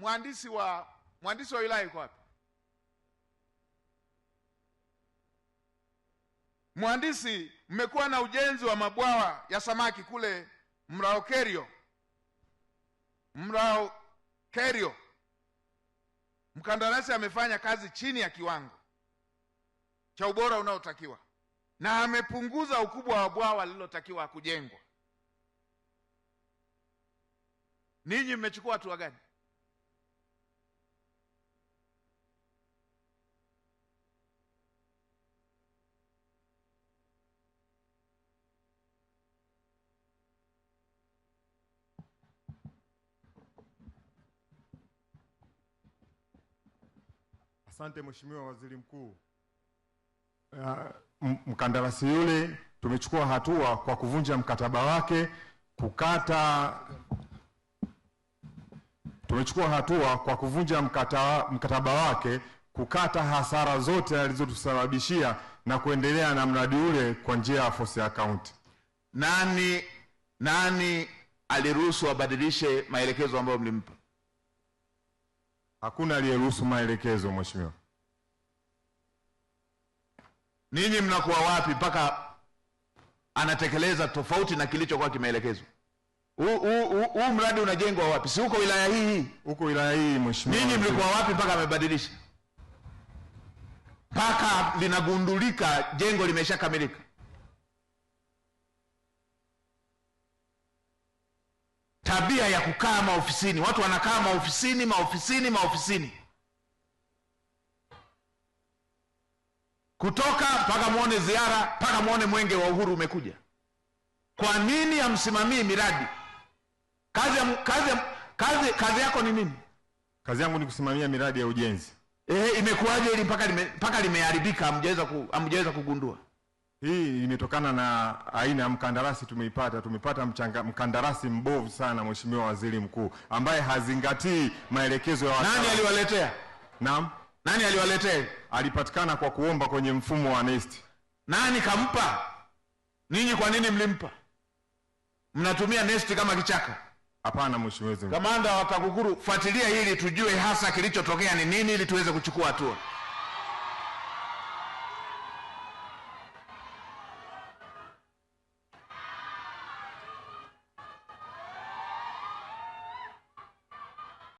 mhandisi wa wilaya yuko wapi? Mhandisi, mmekuwa na ujenzi wa mabwawa ya samaki kule Mrao Kerio. Mkandarasi amefanya kazi chini ya kiwango cha ubora unaotakiwa na amepunguza ukubwa wa bwawa lililotakiwa kujengwa. Ninyi mmechukua hatua gani? Asante Mheshimiwa Waziri Mkuu. Mkandarasi yule tumechukua hatua kwa kuvunja mkataba wake, kukata hasara zote alizotusababishia na kuendelea na mradi ule kwa njia ya force account. Nani aliruhusu abadilishe maelekezo ambayo mlimpa? Hakuna aliyeruhusu maelekezo Mheshimiwa. Ninyi mnakuwa wapi mpaka anatekeleza tofauti na kilichokuwa kimeelekezwa? Huu mradi unajengwa wapi? Si huko wilaya hii? Huko wilaya hii Mheshimiwa. Ninyi mlikuwa wapi mpaka amebadilisha? Mpaka linagundulika jengo limeshakamilika. Tabia ya kukaa maofisini, watu wanakaa maofisini. Kutoka mpaka muone ziara, mpaka muone mwenge wa uhuru umekuja. Kwa nini hamsimamii miradi? Kazi yako ni nini? Kazi yangu ni kusimamia miradi ya ujenzi. Imekuwaje ili mpaka limeharibika hamjaweza kugundua? Hii imetokana na aina ya mkandarasi tumepata mkandarasi mbovu sana Mheshimiwa Waziri Mkuu, ambaye hazingatii maelekezo ya Nani aliwaletea? Naam. Nani aliwaletea? Alipatikana kwa kuomba kwenye mfumo wa NeST. Nani kampa? Ninyi kwa nini mlimpa? Mnatumia NeST kama kichaka? Hapana Mheshimiwa Waziri Mkuu. Kamanda wa TAKUKURU, fuatilia hili tujue hasa kilichotokea ni nini ili tuweze kuchukua hatua.